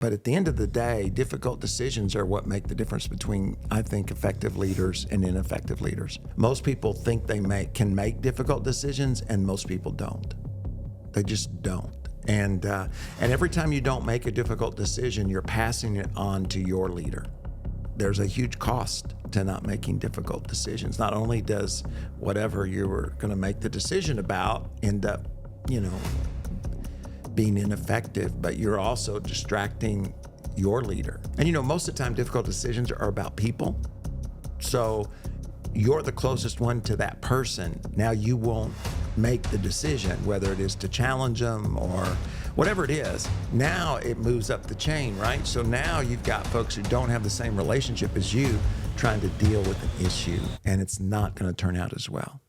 But at the end of the day, difficult decisions are what make the difference between, I think, effective leaders and ineffective leaders. Most people think they can make difficult decisions, and most people don't. They just don't. And every time you don't make a difficult decision, you're passing it on to your leader. There's a huge cost to not making difficult decisions. Not only does whatever you were going to make the decision about end up, being ineffective, but you're also distracting your leader. And most of the time difficult decisions are about people. So you're the closest one to that person. Now you won't make the decision, whether it is to challenge them or whatever it is. Now it moves up the chain, right? So now you've got folks who don't have the same relationship as you trying to deal with an issue, and it's not going to turn out as well.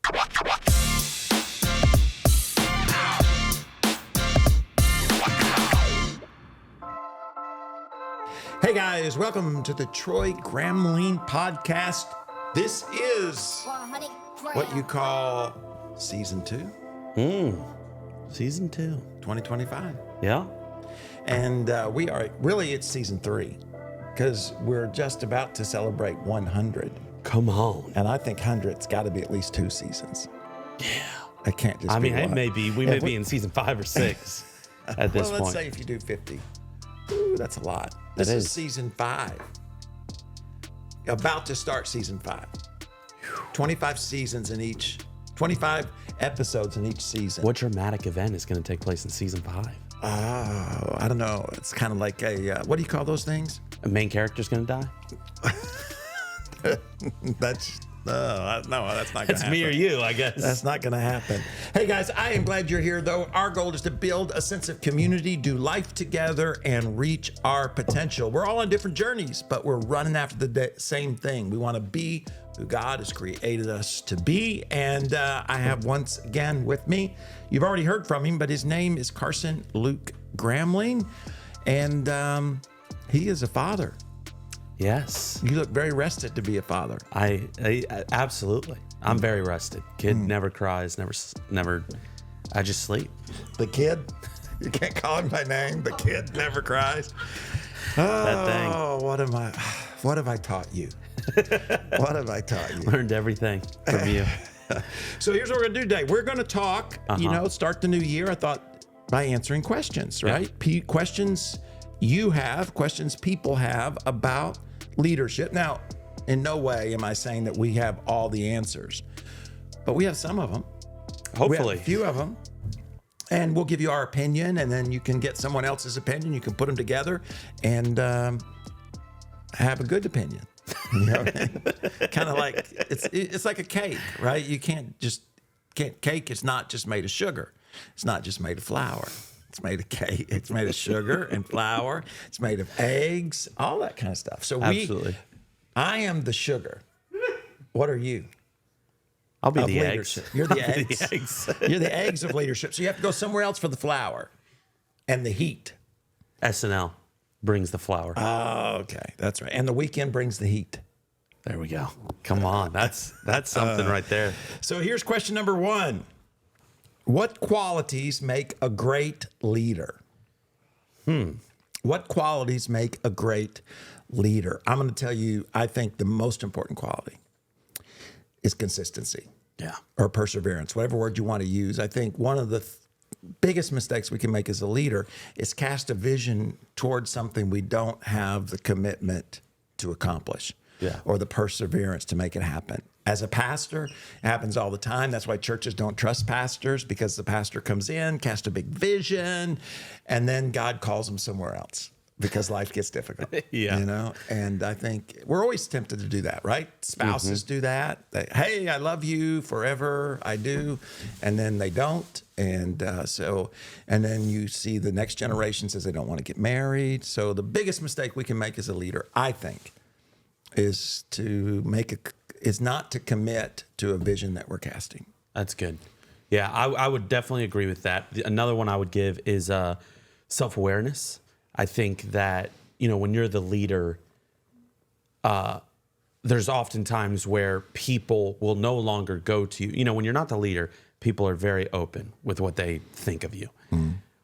Hey guys, welcome to the Troy Gramling podcast. This is what you call season 2. Season 2. 2025. Yeah. And it's season 3 because we're just about to celebrate 100. Come on. And I think 100's got to be at least 2 seasons. Yeah. It can't just be it one. may be. We may be in season 5 or 6 at this point. Let's say if you do 50. Ooh, that's a lot. This is season 5. About to start season 5. 25 seasons in each, 25 episodes in each season. What dramatic event is going to take place in season 5? Oh, I don't know. It's kind of like what do you call those things? A main character's going to die? That's not going to happen. That's me or you, I guess. That's not going to happen. Hey guys, I am glad you're here though. Our goal is to build a sense of community, do life together, and reach our potential. We're all on different journeys, but we're running after the same thing. We want to be who God has created us to be. And I have once again with me, you've already heard from him, but his name is Carson Gramling, and he is a father. Yes. You look very rested to be a father. I absolutely. I'm very rested. Kid never cries, never. I just sleep. The kid? You can't call him by name. The kid never cries. That thing. Oh, what have I taught you? What have I taught you? Learned everything from you. So here's what we're going to do today. We're going to talk, start the new year, I thought, by answering questions, right? Yeah. Questions you have, questions people have about leadership. Now, in no way am I saying that we have all the answers, but we have some of them. Hopefully. We have a few of them. And we'll give you our opinion, and then you can get someone else's opinion. You can put them together and have a good opinion. Kind of like it's like a cake, right? Cake is not just made of sugar. It's not just made of flour. It's made of cake. It's made of sugar and flour. It's made of eggs, all that kind of stuff. So absolutely. I am the sugar. What are you? I'll be the leadership. eggs. You're the eggs. You're the eggs of leadership. So you have to go somewhere else for the flour and the heat. SNL brings the flour. Oh, okay. That's right. And the weekend brings the heat. There we go. Come on. That's something right there. So here's question number 1. What qualities make a great leader? What qualities make a great leader? I'm going to tell you, I think the most important quality is consistency. Yeah. Or perseverance, whatever word you want to use. I think one of the biggest mistakes we can make as a leader is cast a vision towards something we don't have the commitment to accomplish. Yeah. Or the perseverance to make it happen. As a pastor, it happens all the time. That's why churches don't trust pastors, because the pastor comes in, casts a big vision, and then God calls them somewhere else because life gets difficult. Yeah. And I think we're always tempted to do that, right? Spouses do that. Hey, I love you forever. I do. And then they don't. And then you see the next generation says they don't want to get married. So the biggest mistake we can make as a leader, I think, is not to commit to a vision that we're casting. That's good. Yeah, I would definitely agree with that. Another one I would give is self-awareness. I think that, when you're the leader, there's often times where people will no longer go to you. When you're not the leader, people are very open with what they think of you.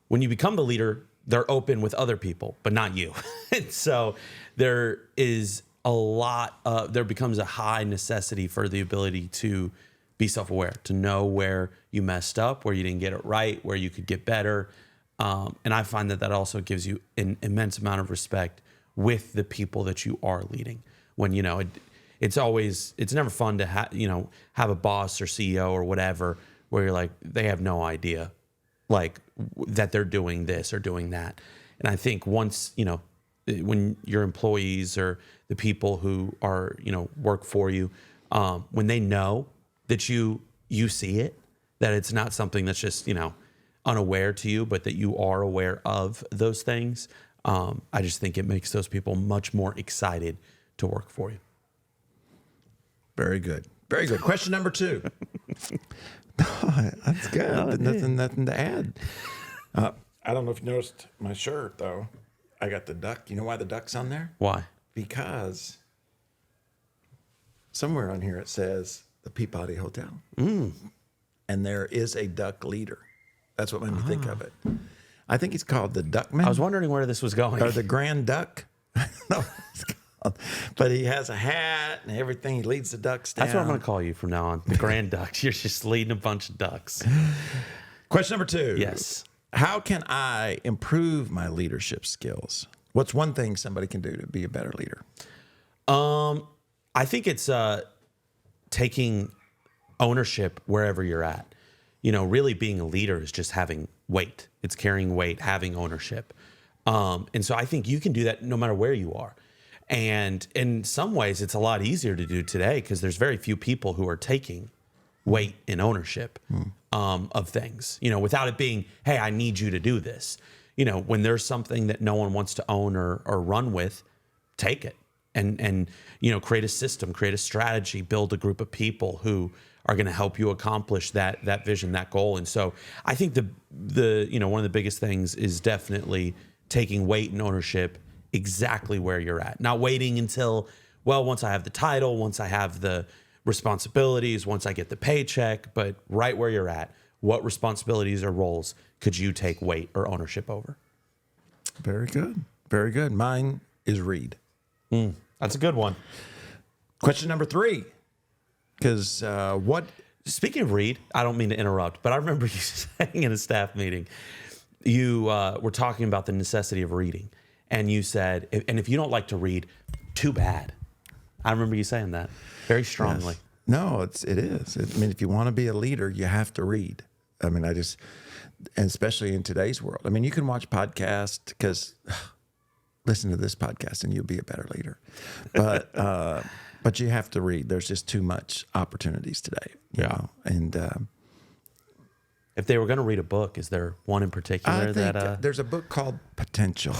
When you become the leader, they're open with other people, but not you. And so there is there becomes a high necessity for the ability to be self-aware, to know where you messed up, where you didn't get it right, where you could get better. And I find that also gives you an immense amount of respect with the people that you are leading. When, it's never fun to have a boss or CEO or whatever, where you're like, they have no idea like that they're doing this or doing that. And I think once, when your employees or the people who are, work for you, when they know that you see it, that it's not something that's just, unaware to you, but that you are aware of those things, I just think it makes those people much more excited to work for you. Very good. Very good. Question number 2. That's good. Nothing to add. I don't know if you noticed my shirt, though. I got the duck. You know why the duck's on there? Why? Because somewhere on here it says the Peabody Hotel. And there is a duck leader. That's what made me think of it. I think he's called the Duckman. I was wondering where this was going. Or the Grand Duck. I don't know what it's called. But he has a hat and everything. He leads the ducks down. That's what I'm going to call you from now on. The Grand Ducks. You're just leading a bunch of ducks. Question number 2. Yes. How can I improve my leadership skills? What's one thing somebody can do to be a better leader? I think it's taking ownership wherever you're at. Really being a leader is just having weight. It's carrying weight, having ownership. And so I think you can do that no matter where you are. And in some ways, it's a lot easier to do today because there's very few people who are taking weight and ownership of things, without it being, hey, I need you to do this. When there's something that no one wants to own or run with, take it and create a system, create a strategy, build a group of people who are going to help you accomplish that vision, that goal. And so I think the one of the biggest things is definitely taking weight and ownership exactly where you're at, not waiting until, once I have the title, once I have the responsibilities, once I get the paycheck, but right where you're at, what responsibilities or roles could you take weight or ownership over? Very good. Very good. Mine is read. That's a good one. Question number 3. Because Speaking of read, I don't mean to interrupt, but I remember you saying in a staff meeting, you were talking about the necessity of reading. And you said, and if you don't like to read, too bad. I remember you saying that very strongly. Yes. No, it is. I mean, if you want to be a leader, you have to read. I mean, and especially in today's world. I mean, you can watch podcasts because listen to this podcast and you'll be a better leader. But but you have to read. There's just too much opportunities today. You know? And if they were going to read a book, is there one in particular that there's a book called Potential.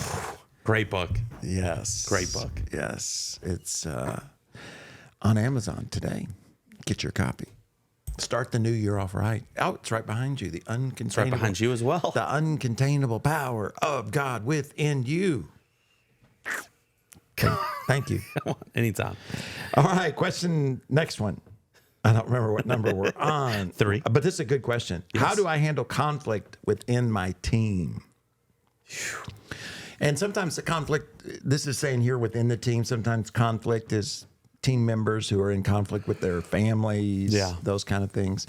Great book. Yes. Great book. Yes. It's on Amazon today. Get your copy. Start the new year off right. Oh, it's right behind you. The Uncontainable. It's right behind you as well. The Uncontainable Power of God within you. Okay. Thank you. Anytime. All right. Next one. I don't remember what number we're on. 3. But this is a good question. Yes. How do I handle conflict within my team? And sometimes the conflict, this is saying here within the team, sometimes conflict is team members who are in conflict with their families, those kind of things.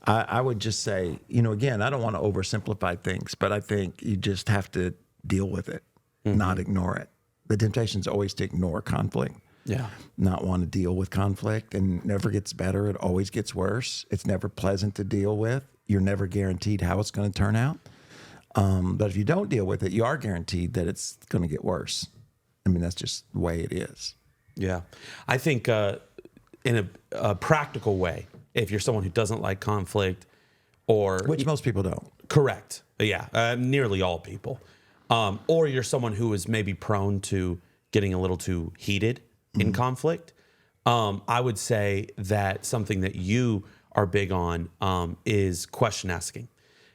I would just say, again, I don't want to oversimplify things, but I think you just have to deal with it, not ignore it. The temptation is always to ignore conflict. Yeah. Not want to deal with conflict, and it never gets better. It always gets worse. It's never pleasant to deal with. You're never guaranteed how it's going to turn out. But if you don't deal with it, you are guaranteed that it's going to get worse. I mean, that's just the way it is. Yeah. I think in a practical way, if you're someone who doesn't like conflict Which most people don't. Correct. Yeah. Nearly all people. Or you're someone who is maybe prone to getting a little too heated in conflict. I would say that something that you are big on is question asking.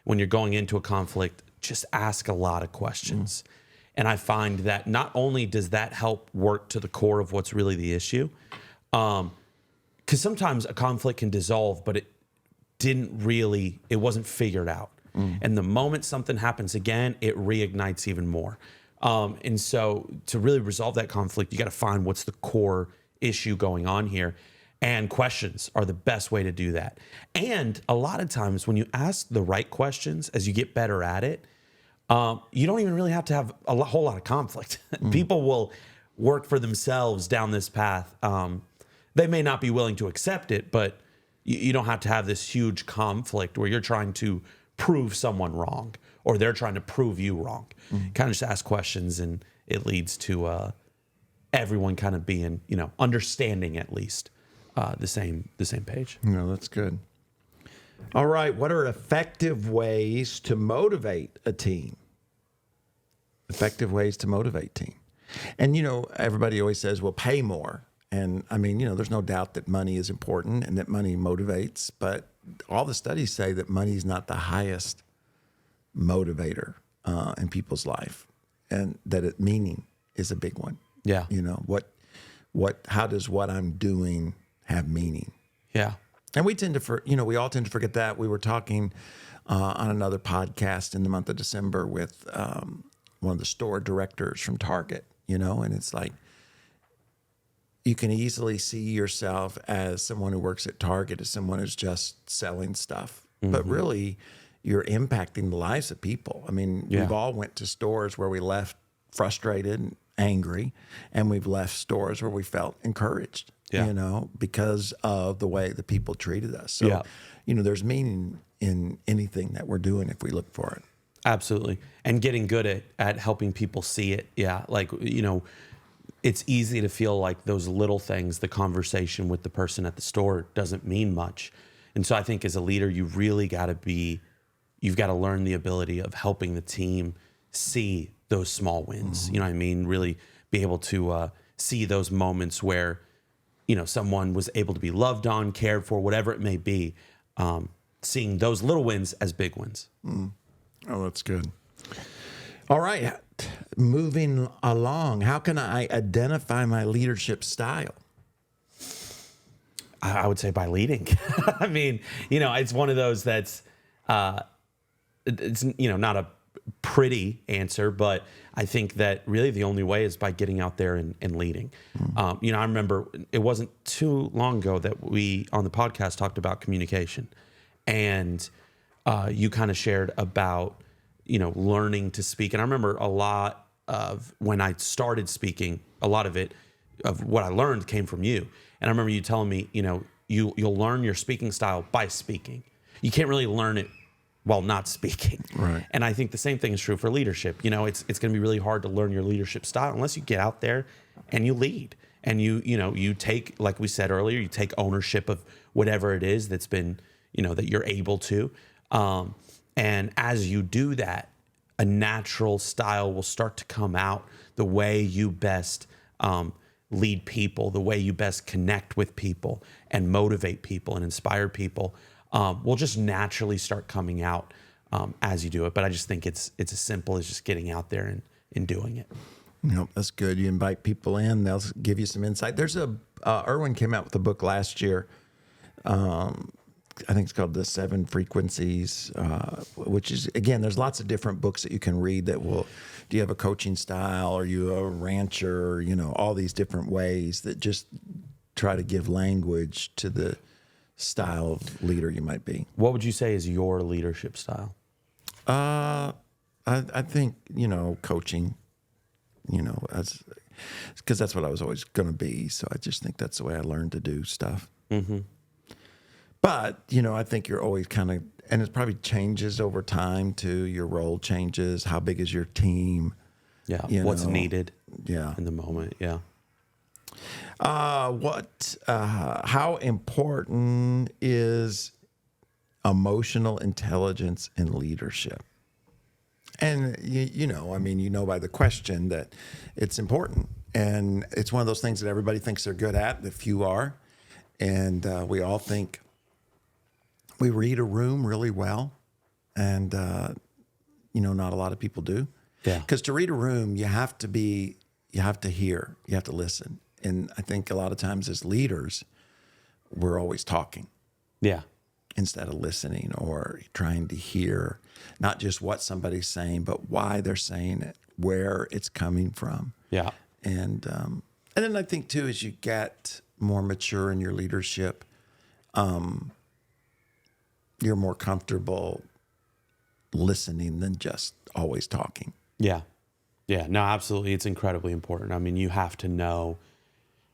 When you're going into a conflict, just ask a lot of questions. And I find that not only does that help work to the core of what's really the issue, because sometimes a conflict can dissolve, but it wasn't figured out. And the moment something happens again, it reignites even more. And so to really resolve that conflict, you got to find what's the core issue going on here. And questions are the best way to do that. And a lot of times when you ask the right questions, as you get better at it, you don't even really have to have a whole lot of conflict. People will work for themselves down this path. They may not be willing to accept it, but you don't have to have this huge conflict where you're trying to prove someone wrong or they're trying to prove you wrong. Kind of just ask questions, and it leads to everyone kind of being, understanding at least the same page. No, that's good. All right. What are effective ways to motivate a team? Effective ways to motivate a team. And, everybody always says, well, pay more. And I mean, there's no doubt that money is important and that money motivates, but all the studies say that money is not the highest motivator in people's life, and that meaning is a big one. Yeah. How does what I'm doing have meaning? Yeah. And we we all tend to forget that. We were talking on another podcast in the month of December with one of the store directors from Target, and it's like, you can easily see yourself as someone who works at Target, as someone who's just selling stuff. But really, you're impacting the lives of people. I mean, we've all went to stores where we left frustrated and angry, and we've left stores where we felt encouraged, because of the way the people treated us. So, there's meaning in anything that we're doing if we look for it. Absolutely. And getting good at helping people see it. Yeah. Like, it's easy to feel like those little things, the conversation with the person at the store, doesn't mean much. And so I think as a leader, you've got to learn the ability of helping the team see those small wins. You know what I mean? Really be able to see those moments where, someone was able to be loved on, cared for, whatever it may be. Seeing those little wins as big wins. Oh, that's good. All right. Moving along, how can I identify my leadership style? I would say by leading. I mean, it's one of those that's, it's, not a pretty answer, but I think that really the only way is by getting out there and leading. I remember it wasn't too long ago that we on the podcast talked about communication, and you kind of shared about, learning to speak. And I remember a lot of when I started speaking, a lot of it, of what I learned came from you. And I remember you telling me, you'll learn your speaking style by speaking. You can't really learn it while not speaking. Right. And I think the same thing is true for leadership. It's going to be really hard to learn your leadership style unless you get out there and you lead. And you take, like we said earlier, you take ownership of whatever it is that's been, that you're able to. And as you do that, a natural style will start to come out, the way you best lead people, the way you best connect with people and motivate people and inspire people will just naturally start coming out as you do it. But I just think it's as simple as just getting out there and doing it. That's good. You invite people in, they'll give you some insight. There's Erwin came out with a book last year. I think it's called The 7 Frequencies, which is, again, there's lots of different books that you can read that do you have a coaching style? Are you a rancher? All these different ways that just try to give language to the style of leader you might be. What would you say is your leadership style? I think, coaching, because that's what I was always going to be. So I just think that's the way I learned to do stuff. Mm-hmm. But, I think you're always kind of, and it probably changes over time too. Your role changes. How big is your team? Yeah. What's needed in the moment. Yeah. How important is emotional intelligence in leadership? And, by the question that it's important. And it's one of those things that everybody thinks they're good at, that few are. And we all think we read a room really well. And, not a lot of people do. Yeah. Because to read a room, you have to hear, you have to listen. And I think a lot of times as leaders, we're always talking. Yeah. instead of listening or trying to hear not just what somebody's saying, but why they're saying it, where it's coming from. Yeah. And then I think too, as you get more mature in your leadership, you're more comfortable listening than just always talking. Yeah. Yeah. No, absolutely. It's incredibly important. I mean, you have to know,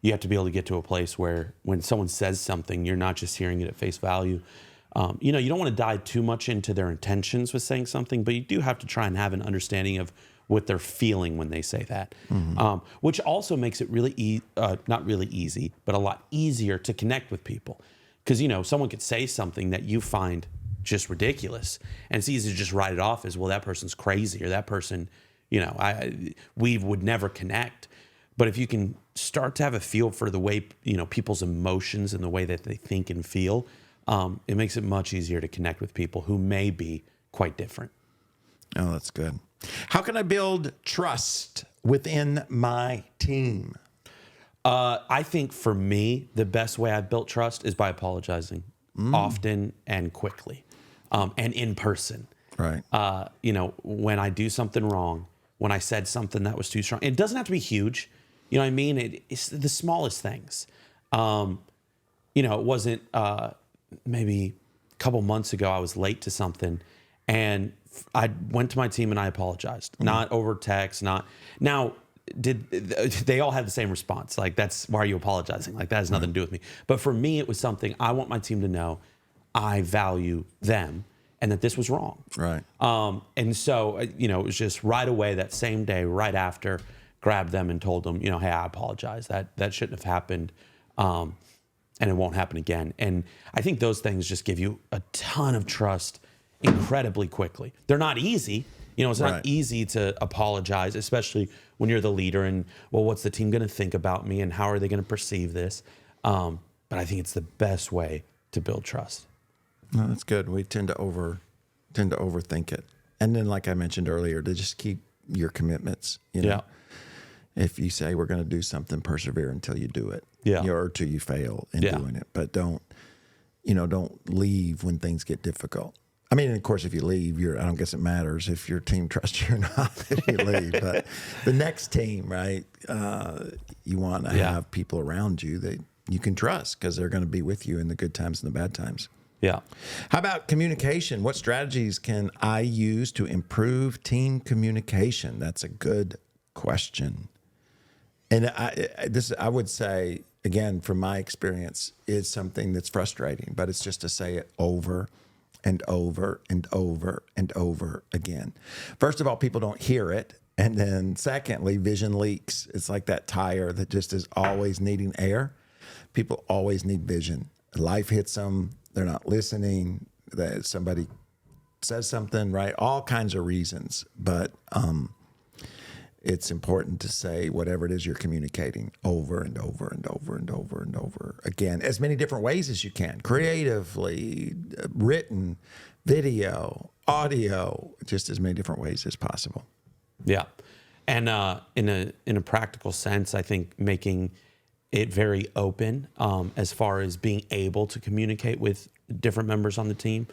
you have to be able to get to a place where when someone says something, you're not just hearing it at face value. You don't want to dive too much into their intentions with saying something, but you do have to try and have an understanding of what they're feeling when they say that, which also makes it really, not really easy, but a lot easier to connect with people. Because, someone could say something that you find just ridiculous, and it's easy to just write it off as, well, that person's crazy, or that person, we would never connect. But if you can start to have a feel for the way, people's emotions and the way that they think and feel, it makes it much easier to connect with people who may be quite different. Oh, that's good. How can I build trust within my team? I think for me, the best way I've built trust is by apologizing often and quickly, and in person. Right. When I do something wrong, when I said something that was too strong, it doesn't have to be huge. You know what I mean? It's the smallest things. It wasn't maybe a couple months ago, I was late to something, and I went to my team and I apologized, not over text, now. They all had the same response? Like, that's why are you apologizing? Like, that has nothing to do with me. But for me, it was something I want my team to know I value them and that this was wrong. Right. And so, it was just right away that same day, right after, grabbed them and told them, hey, I apologize. That shouldn't have happened. And it won't happen again. And I think those things just give you a ton of trust incredibly quickly. They're not easy. It's not easy to apologize, especially when you're the leader and, well, what's the team going to think about me and how are they going to perceive this? But I think it's the best way to build trust. No, that's good. We tend to overthink it. And then, like I mentioned earlier, to just keep your commitments. Yeah. If you say we're going to do something, persevere until you do it. Yeah. Or until you fail in doing it. But don't leave when things get difficult. I mean, of course, if you leave, I don't guess it matters if your team trusts you or not that you leave. But the next team, right, you want to have people around you that you can trust because they're going to be with you in the good times and the bad times. Yeah. How about communication? What strategies can I use to improve team communication? That's a good question. And I would say, again, from my experience, is something that's frustrating, but it's just to say it over and over and over and over again. First of all, people don't hear it. And then secondly, vision leaks. It's like that tire that just is always needing air. People always need vision. Life hits them. They're not listening. That somebody says something, right? All kinds of reasons. But it's important to say whatever it is you're communicating over and over and over and over and over again, as many different ways as you can, creatively, written, video, audio, just as many different ways as possible. Yeah. And in a practical sense, I think making it very open as far as being able to communicate with different members on the team,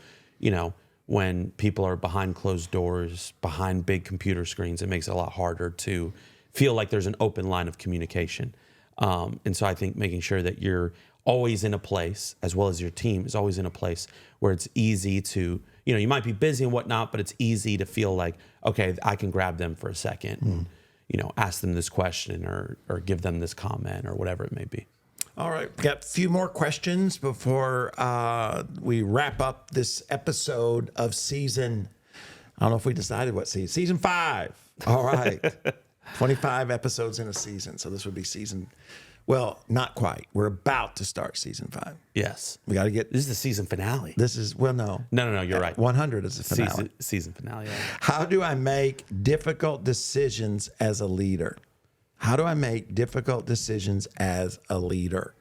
when people are behind closed doors, behind big computer screens, it makes it a lot harder to feel like there's an open line of communication. And so I think making sure that you're always in a place, as well as your team is always in a place where it's easy to, you might be busy and whatnot, but it's easy to feel like, okay, I can grab them for a second and, ask them this question or give them this comment or whatever it may be. All right, we got a few more questions before we wrap up this episode of season. I don't know if we decided what season 5. All right, 25 episodes in a season. So this would be well, not quite. We're about to start season 5. Yes, we got to get. This is the season finale. No. You're right. 100 is the finale. Season finale. Yeah. How do I make difficult decisions as a leader? How do I make difficult decisions as a leader?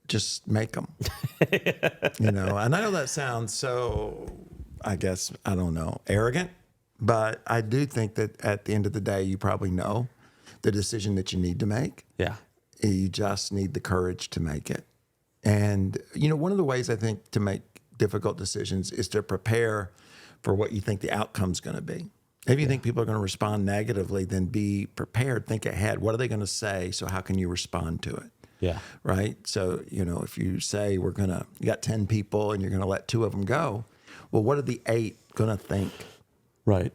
Just make them, and I know that sounds so, I guess, I don't know, arrogant, but I do think that at the end of the day, you probably know the decision that you need to make. Yeah. You just need the courage to make it. And, one of the ways I think to make difficult decisions is to prepare for what you think the outcome's going to be. If you think people are going to respond negatively, then be prepared, think ahead. What are they going to say? So how can you respond to it? Yeah. Right. So, if you say you got 10 people and you're going to let 2 of them go, well, what are the 8 going to think? Right.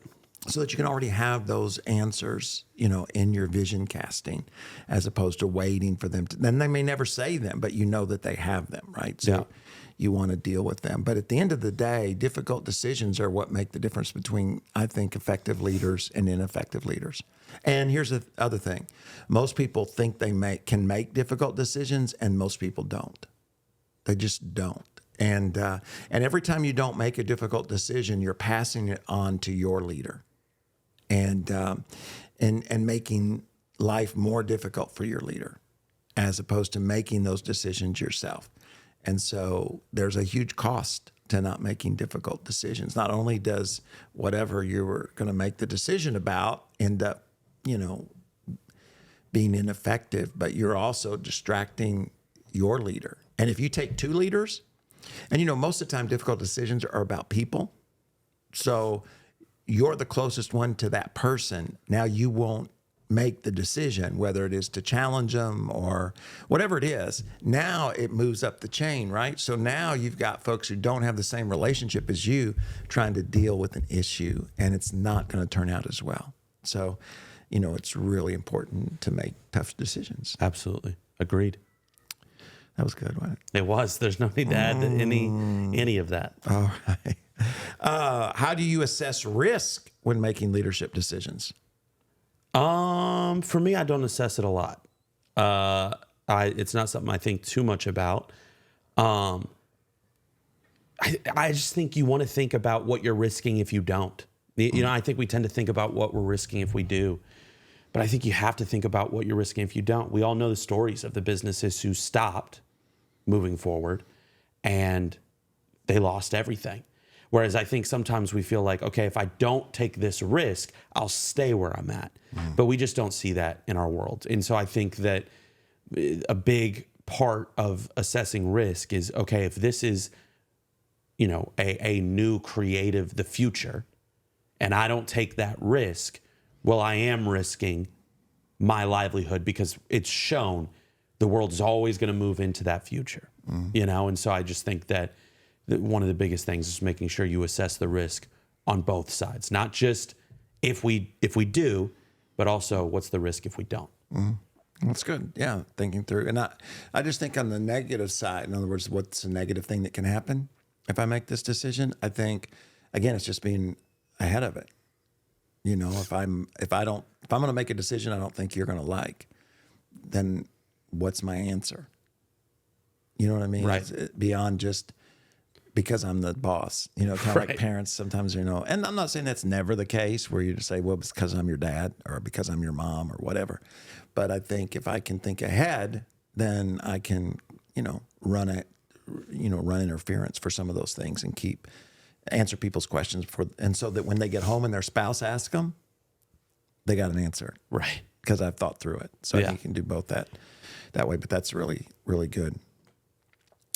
So that you can already have those answers, in your vision casting, as opposed to waiting for them to, then they may never say them, but you know that they have them, right? So you want to deal with them. But at the end of the day, difficult decisions are what make the difference between, I think, effective leaders and ineffective leaders. And here's the other thing. Most people think they can make difficult decisions, and most people don't. They just don't. And every time you don't make a difficult decision, you're passing it on to your leader, and making life more difficult for your leader, as opposed to making those decisions yourself. And so there's a huge cost to not making difficult decisions. Not only does whatever you were going to make the decision about end up, being ineffective, but you're also distracting your leader. And if you take 2 leaders, and most of the time difficult decisions are about people. So you're the closest one to that person. Now you won't make the decision, whether it is to challenge them or whatever it is. Now it moves up the chain, right? So now you've got folks who don't have the same relationship as you trying to deal with an issue, and it's not going to turn out as well. So, it's really important to make tough decisions. Absolutely. Agreed. That was good, wasn't it? It was. There's no need to add to any of that. All right. How do you assess risk when making leadership decisions? For me, I don't assess it a lot. It's not something I think too much about. I just think you want to think about what you're risking if you don't. I think we tend to think about what we're risking if we do. But I think you have to think about what you're risking if you don't. We all know the stories of the businesses who stopped moving forward and they lost everything. Whereas I think sometimes we feel like, okay, if I don't take this risk, I'll stay where I'm at. But we just don't see that in our world. And so I think that a big part of assessing risk is, okay, if this is, a new creative, the future, and I don't take that risk, well, I am risking my livelihood because it's shown the world is always going to move into that future, And so I just think that one of the biggest things is making sure you assess the risk on both sides, not just if we do, but also what's the risk if we don't. That's good. Yeah, thinking through. And I just think on the negative side, in other words, what's a negative thing that can happen if I make this decision? I think, again, it's just being ahead of it. If I'm going to make a decision I don't think you're going to like, then what's my answer? You know what I mean? Right. It's beyond just because I'm the boss, kind of like parents sometimes, and I'm not saying that's never the case where you just say, well, it's because I'm your dad or because I'm your mom or whatever. But I think if I can think ahead, then I can, run interference for some of those things and answer people's questions and so that when they get home and their spouse asks them, they got an answer. Right. Because I've thought through it. So I think you can do both that way, but that's really, really good.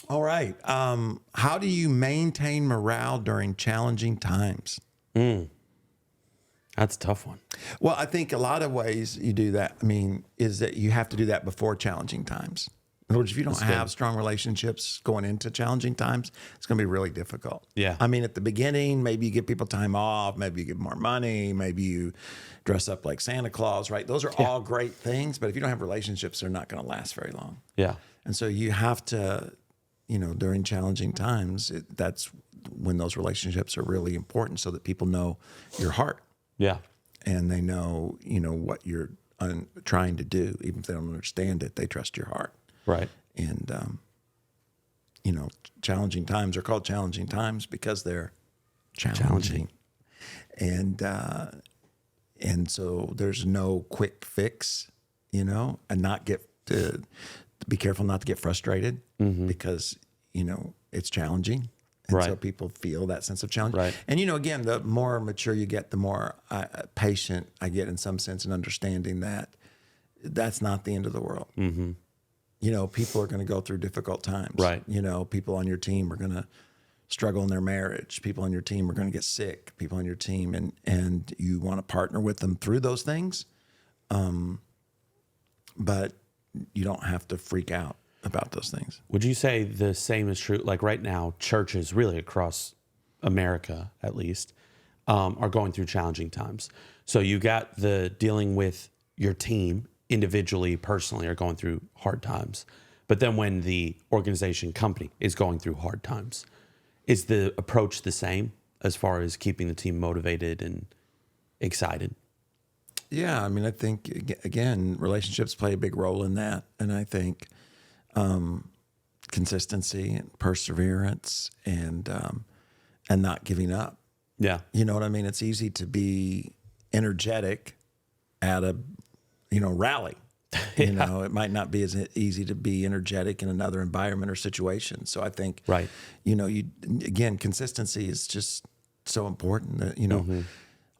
All right. How do you maintain morale during challenging times? That's a tough one. Well, I think a lot of ways you do that, is that you have to do that before challenging times. In other words, if you don't have strong relationships going into challenging times, it's going to be really difficult. Yeah. At the beginning, maybe you give people time off, maybe you give more money, maybe you dress up like Santa Claus, right? Those are all great things, but if you don't have relationships, they're not going to last very long. Yeah. And so you have to, during challenging times, that's when those relationships are really important so that people know your heart. Yeah. And they know, what you're trying to do. Even if they don't understand it, they trust your heart. Right. And, challenging times are called challenging times because they're challenging. And so there's no quick fix, and be careful not to get frustrated because, it's challenging. And so people feel that sense of challenge. Right. And, again, the more mature you get, the more patient I get in some sense in understanding that that's not the end of the world. People are going to go through difficult times. Right. People on your team are going to struggle in their marriage. People on your team are going to get sick. People on your team, and you want to partner with them through those things. But you don't have to freak out about those things. Would you say the same is true? Like right now, churches really across America, at least, are going through challenging times. So you got the dealing with your team individually, personally, are going through hard times. But then when the organization company is going through hard times, is the approach the same as far as keeping the team motivated and excited? Yeah, I mean, I think again, relationships play a big role in that, and I think consistency and perseverance and not giving up. Yeah. You know what I mean? It's easy to be energetic at a rally. It might not be as easy to be energetic in another environment or situation. So I think, Right. Consistency is just so important. That,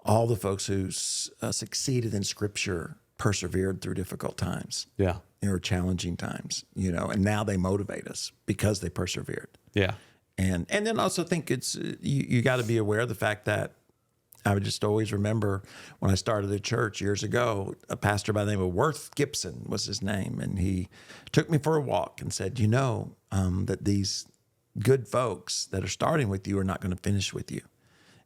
all the folks who succeeded in Scripture persevered through difficult times. Yeah. Or challenging times. And now they motivate us because they persevered. Yeah. And then also think it's you got to be aware of the fact that I would just always remember when I started the church years ago, a pastor by the name of Worth Gibson was his name. And he took me for a walk and said, that these good folks that are starting with you are not going to finish with you.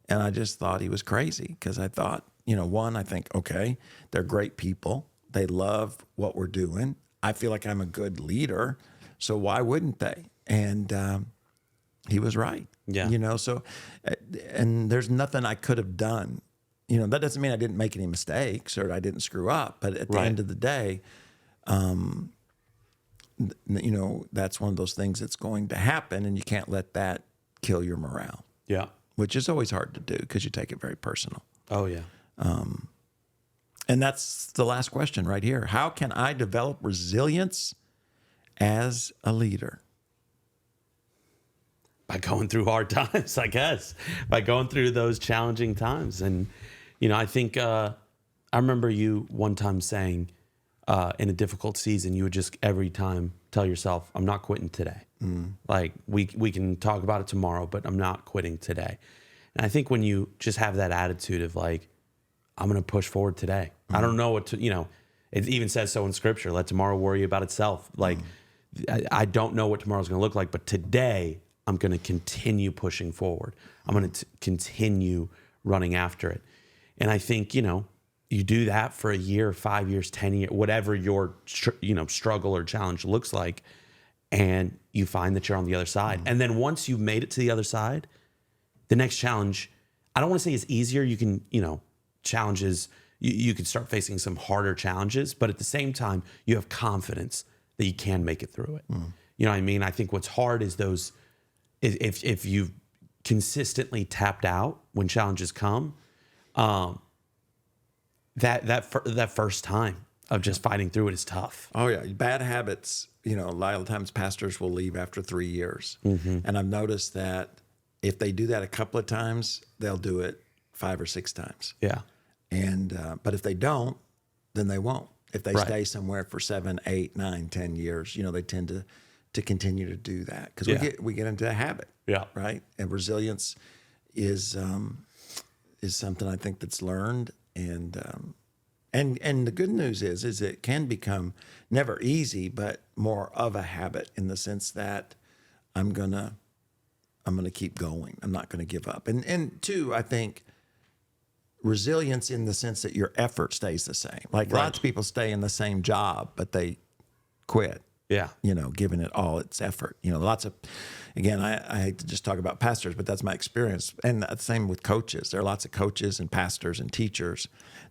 And I just thought he was crazy because I thought, I think, okay, they're great people. They love what we're doing. I feel like I'm a good leader. So why wouldn't they? And he was right. Yeah. So, and there's nothing I could have done. That doesn't mean I didn't make any mistakes or I didn't screw up. But at the end of the day, that's one of those things that's going to happen, and you can't let that kill your morale. Yeah. Which is always hard to do because you take it very personal. Oh, yeah. And that's the last question right here. How can I develop resilience as a leader? By going through hard times, I guess. By going through those challenging times. And, I think I remember you one time saying in a difficult season, you would just every time tell yourself, I'm not quitting today. Like we can talk about it tomorrow, but I'm not quitting today. And I think when you just have that attitude of like, I'm going to push forward today. I don't know what to, it even says so in Scripture, let tomorrow worry about itself. Like, I don't know what tomorrow's going to look like, but today I'm going to continue pushing forward. I'm going to continue running after it. And I think, you do that for a year, 5 years, 10 years, whatever your, struggle or challenge looks like. And you find that you're on the other side. And then once you've made it to the other side, the next challenge, I don't want to say is easier. You can, challenges, you can start facing some harder challenges, but at the same time, you have confidence that you can make it through it. You know what I mean? I think what's hard is if you've consistently tapped out when challenges come, that first time of just fighting through it is tough. Oh yeah, bad habits. A lot of times pastors will leave after 3 years, and I've noticed that if they do that a couple of times, they'll do it 5 or 6 times. Yeah. And but if they don't, then they won't. If they Right. stay somewhere for 7, 8, 9, 10 years, they tend to continue to do that because Yeah. we get into a habit. Yeah. Right. And resilience is something I think that's learned, and the good news is it can become never easy, but more of a habit in the sense that I'm gonna keep going. I'm not gonna give up. And two, I think resilience in the sense that your effort stays the same. Like Right. lots of people stay in the same job, but they quit. Yeah. Giving it all its effort. Lots of, again, I hate to just talk about pastors, but that's my experience. And the same with coaches. There are lots of coaches and pastors and teachers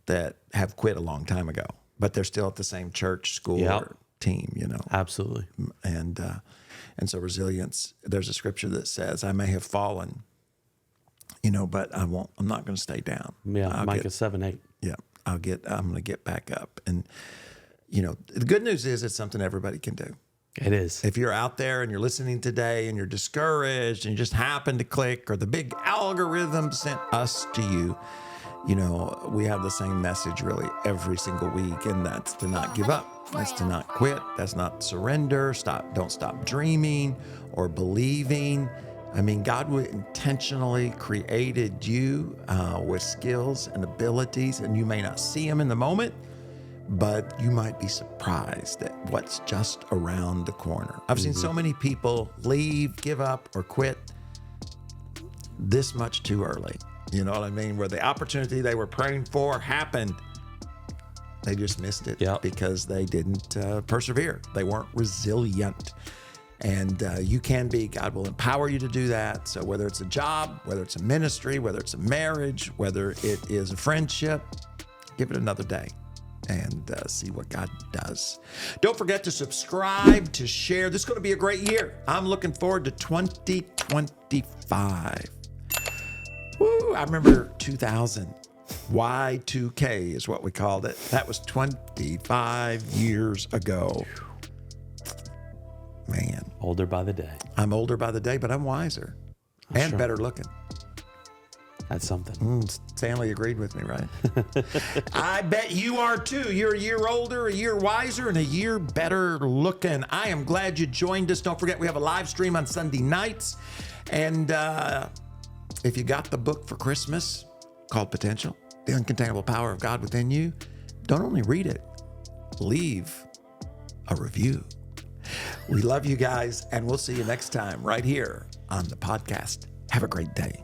that have quit a long time ago, but they're still at the same church, school, Yep. or team, Absolutely. And so resilience, there's a scripture that says, I may have fallen, but I'm not going to stay down. Yeah. Micah 7:8. Yeah. I'm going to get back up. And, the good news is it's something everybody can do. It is. If you're out there and you're listening today and you're discouraged and you just happen to click or the big algorithm sent us to you, You know, we have the same message really every single week, and that's to not give up. That's to not quit. That's not surrender. Don't stop dreaming or believing. I mean, God intentionally created you with skills and abilities, and you may not see them in the moment, but you might be surprised at what's just around the corner. I've seen so many people leave, give up, or quit this much too early. You know what I mean? Where the opportunity they were praying for happened, they just missed it because they didn't persevere. They weren't resilient. And you can be. God will empower you to do that. So whether it's a job, whether it's a ministry, whether it's a marriage, whether it is a friendship, give it another day and see what God does. Don't forget to subscribe, to share. This is going to be a great year. I'm looking forward to 2025. Woo, I remember 2000. Y2K is what we called it. That was 25 years ago. Man. Older by the day. I'm older by the day, but I'm wiser and better looking. That's something. Stanley agreed with me, right? I bet you are too. You're a year older, a year wiser, and a year better looking. I am glad you joined us. Don't forget, we have a live stream on Sunday nights. And if you got the book for Christmas called Potential, The Uncontainable Power of God Within You, don't only read it, leave a review. We love you guys, and we'll see you next time right here on the podcast. Have a great day.